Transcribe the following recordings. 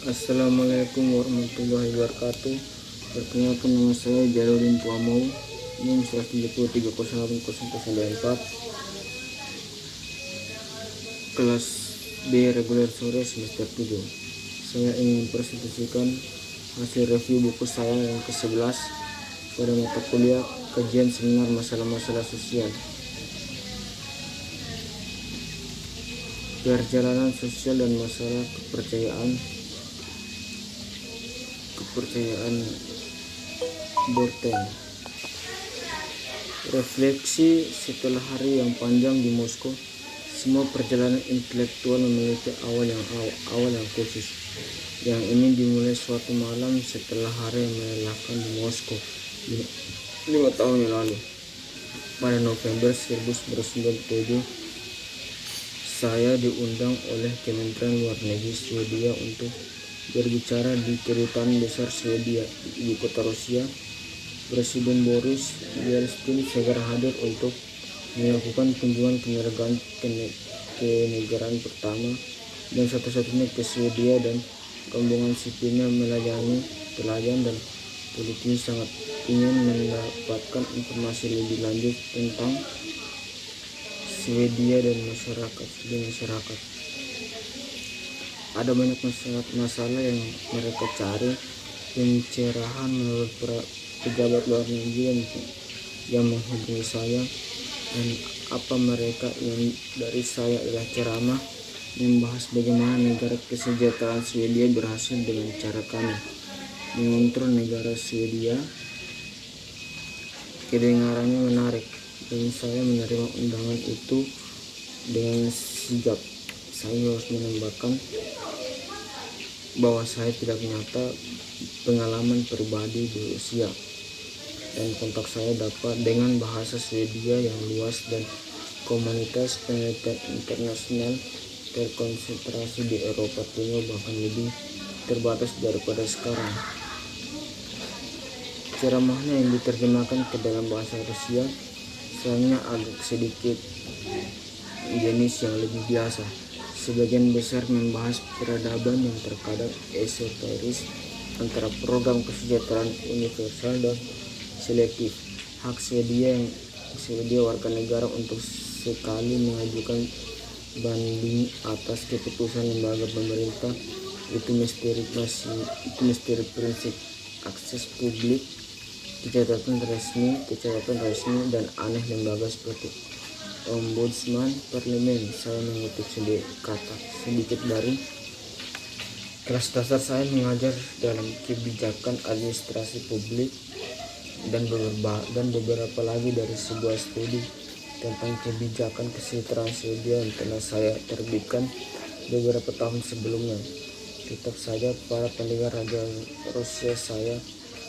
Assalamualaikum warahmatullahi wabarakatuh. Perkenalkan, nama saya Jaludin Puamau, NIM 173080094, kelas B reguler sore semester 7. Saya ingin mempresentasikan hasil review buku saya yang ke-11 pada mata kuliah kajian seminar masalah-masalah sosial. Perjalanan sosial dan masalah kepercayaan Borten. Refleksi setelah hari yang panjang di Moskow. Semua perjalanan intelektual memiliki awal yang khusus, yang ini dimulai suatu malam setelah hari yang melelahkan di Moskow 5 tahun yang lalu. Pada November 1997, saya diundang oleh Kementerian Luar Negeri Swedia untuk berbicara di Kedutaan Besar Swedia di ibu kota Rusia. Presiden Boris Yeltsin segera hadir untuk melakukan kunjungan kenegaraan pertama dan satu-satunya ke Swedia, dan rombongan sipilnya melayani pelayan dan politisi sangat ingin mendapatkan informasi lebih lanjut tentang Swedia dan masyarakat. Ada banyak masalah yang mereka cari pencerahan menurut pejabat luar negeri yang menghubungi saya, dan apa mereka ingin dari saya adalah ceramah membahas bagaimana negara kesejahteraan Swedia berhasil dengan cara kami mengontrol negara Swedia. Kedengarannya menarik dan saya menerima undangan itu dengan sigap. Saya harus menambahkan bahwa saya tidak menyata pengalaman pribadi di Rusia, dan kontak saya dapat dengan bahasa Swedia yang luas, dan komunitas penelitian internasional terkonsentrasi di Eropa Timur, bahkan lebih terbatas daripada sekarang. Ceramahnya yang diterjemahkan ke dalam bahasa Rusia sayangnya agak sedikit jenis yang lebih biasa. Sebagian besar membahas peradaban yang terkadang esoteris antara program kesejahteraan universal dan selektif, hak Swedia warga negara untuk sekali mengajukan banding atas keputusan lembaga pemerintah, itu misteri prinsip akses publik, kecacatan resmi dan aneh lembaga seperti Ombudsman Parlemen. Saya mengutip sedikit dari kelas dasar saya mengajar dalam kebijakan administrasi publik, dan beberapa lagi dari sebuah studi tentang kebijakan kesejahteraan Swedia yang telah saya terbitkan beberapa tahun sebelumnya. Tetap saja para pendengar raja Rusia saya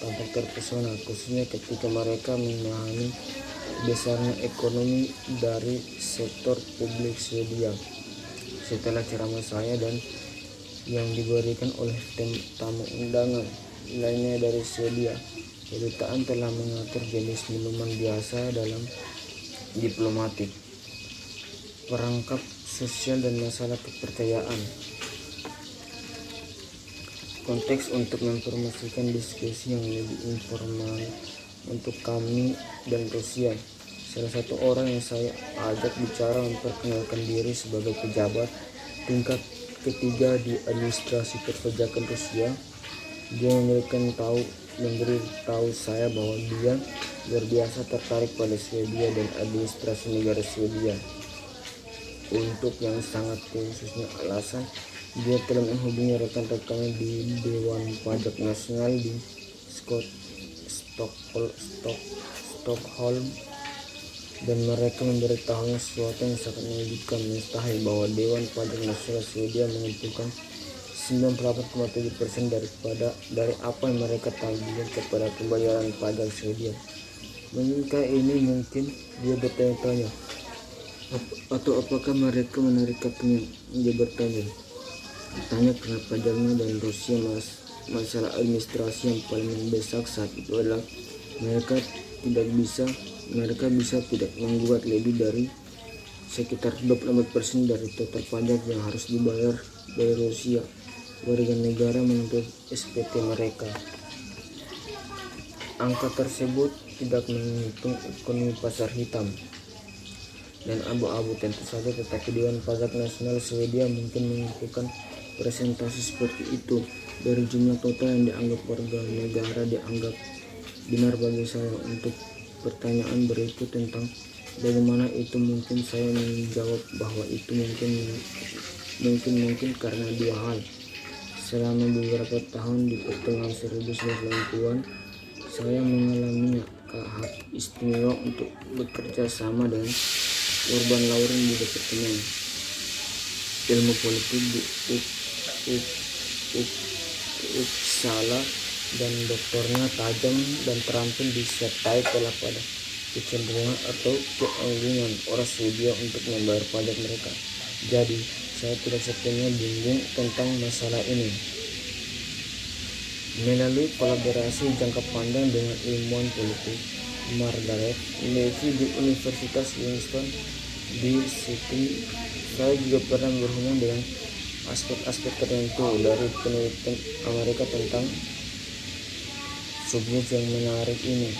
tampak terpesona, khususnya ketika mereka memahami besarnya ekonomi dari sektor publik Swedia. Setelah ceramah saya dan yang diberikan oleh tamu undangan lainnya dari Swedia, kedutaan telah mengatur jenis minuman biasa dalam diplomatik, perangkap sosial, dan masalah kepercayaan. Konteks untuk mempromosikan diskusi yang lebih informal untuk kami dan Rusia. Salah satu orang yang saya ajak bicara memperkenalkan diri sebagai pejabat tingkat ketiga di administrasi perpajakan Rusia. Dia memberitahu saya bahwa dia luar biasa tertarik pada Swedia dan administrasi negara Swedia. Untuk yang sangat khususnya alasan dia telah menghubungi rekan-rekannya di Dewan Pajak Nasional di Stockholm, dan mereka memberitahunya sesuatu yang sangat mengejutkan, mustahil, bahwa Dewan Pajak Nasional Swedia mengumpulkan 98,7% dari apa yang mereka tagihkan kepada pembayaran pajak Swedia. Mengingkari ini, mungkin dia bertanya-tanya, atau apakah mereka menarik kakinya? Dia bertanya karena pajaknya, dan Rusia masalah administrasi yang paling mendesak saat itu adalah mereka bisa tidak membuat lebih dari sekitar 24% dari total pajak yang harus dibayar dari Rusia. warga negara menuntut SPT mereka. Angka tersebut tidak menghitung ekonomi pasar hitam dan abu-abu tentu saja, tetapi Dewan Pajak Nasional Swedia mungkin melakukan presentasi seperti itu. Dari jumlah total yang dianggap warga negara dianggap benar bagi saya. Untuk pertanyaan berikut tentang bagaimana itu mungkin, saya menjawab bahwa itu mungkin karena dua hal. Selama beberapa tahun di pertengahan 1990-an, saya mengalami hak istimewa untuk bekerja sama dengan Urban Lauren di Departemen Ilmu Politik di Uppsala, dan doktornya tajam dan terampil disertai telah pada kecenderungan atau keanggunan orang Swedia untuk membayar pajak mereka. Jadi saya tidak sepenuhnya bingung tentang masalah ini. Melalui kolaborasi jangka panjang dengan ilmuwan politik Margaret Levy di Universitas Winston di Sydney, saya juga pernah berhubungan dengan aspek-aspek tertentu dari penelitian Amerika tentang subjek yang menarik ini.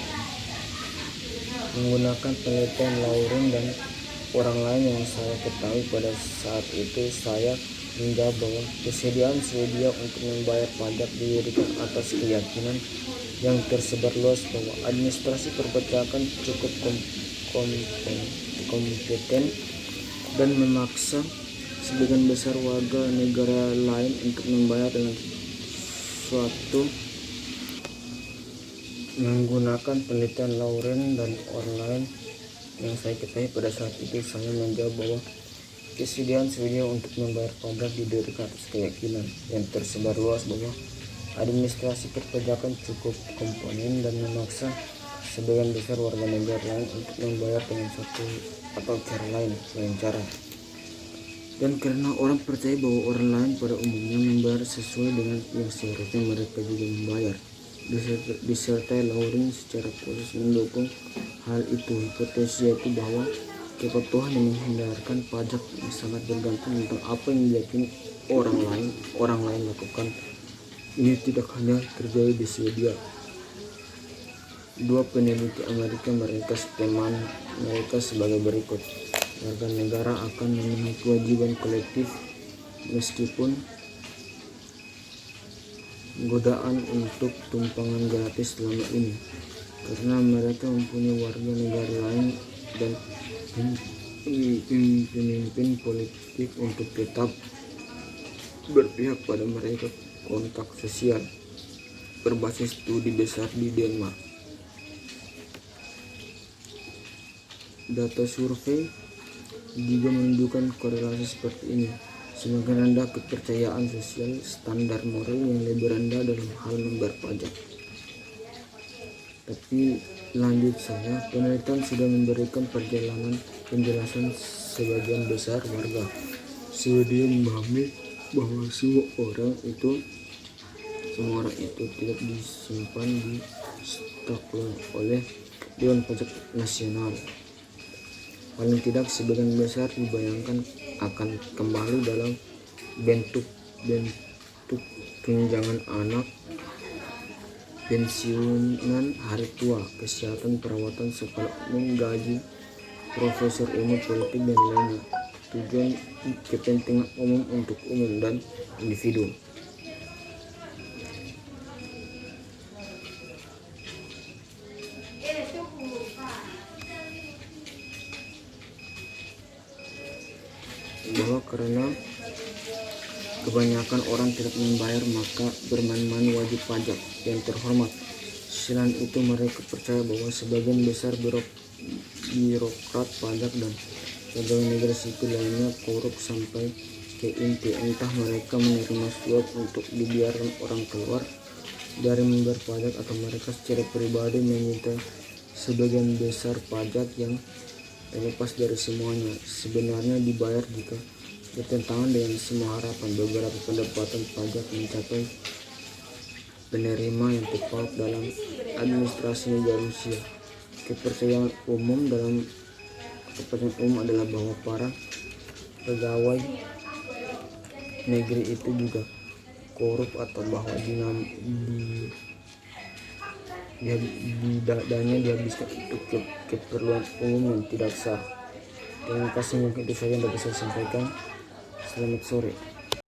Menggunakan penelitian Lauren dan orang lain yang saya ketahui pada saat itu, saya menjawab bahwa kesediaan Swedia untuk membayar pajak didirikan atas keyakinan yang tersebar luas bahwa administrasi perpajakan cukup kompeten dan memaksa sebagian besar warga negara lain untuk membayar dengan suatu. Menggunakan penelitian Lauren dan orang lain yang saya ketahui pada saat itu, saya menjawab bahwa kesediaan Swedia untuk membayar pajak didirikan atas keyakinan yang tersebar luas bahwa administrasi perpajakan cukup komponen dan memaksa sebagian besar warga negara lain untuk membayar dengan satu atau cara lain selain cara. Dan karena orang percaya bahwa orang lain pada umumnya membayar sesuai dengan yang seharusnya mereka juga membayar, disertai Lauren secara khusus mendukung hal itu. Hipotesis yaitu bahwa kepatuhan yang menghindarkan pajak sangat bergantung tentang apa yang diyakini orang lain lakukan. Ini tidak hanya terjadi di Swedia. Dua peneliti Amerika mereka sebagai berikut. Warga negara akan memenuhi kewajiban kolektif meskipun godaan untuk tumpangan gratis selama ini, karena mereka mempunyai warga negara lain dan pemimpin politik untuk tetap berpihak pada mereka. Kontak sosial berbasis studi besar di Denmark. Data survei juga menunjukkan korelasi seperti ini. Semakin rendah kepercayaan sosial, standar moral yang lebih rendah dalam hal membayar pajak. Tapi lanjut saya, penelitian sudah memberikan penjelasan sebagian besar warga Swedia memahami bahwa semua orang itu tidak disimpan di Stockholm oleh Dewan Pajak Nasional. Paling tidak sebagian besar dibayangkan akan kembali dalam bentuk tunjangan anak, pensiunan hari tua, kesehatan, perawatan, sekolah umum, gaji profesor ilmu politik dan lainnya. Tujuan kepentingan umum untuk umum dan individu. Bahwa karena kebanyakan orang tidak membayar, maka bermain-main wajib pajak yang terhormat. Selain itu, mereka percaya bahwa sebagian besar birokrat pajak dan pegawai negara sipil lainnya korup sampai ke inti. Entah mereka menerima suap untuk dibiarkan orang keluar dari membayar pajak, atau mereka secara pribadi meminta sebagian besar pajak yang terlepas dari semuanya sebenarnya dibayar jika bertentangan dengan semua harapan. Beberapa pendapatan pajak mencapai penerima yang tepat dalam administrasi negara Rusia. Kepercayaan umum adalah bahwa para pegawai negeri itu juga korup atau bahwa dananya dihabiskan untuk keperluan umum yang tidak sah. Terima kasih, mungkin itu saja yang dapat saya sampaikan. Selamat sore.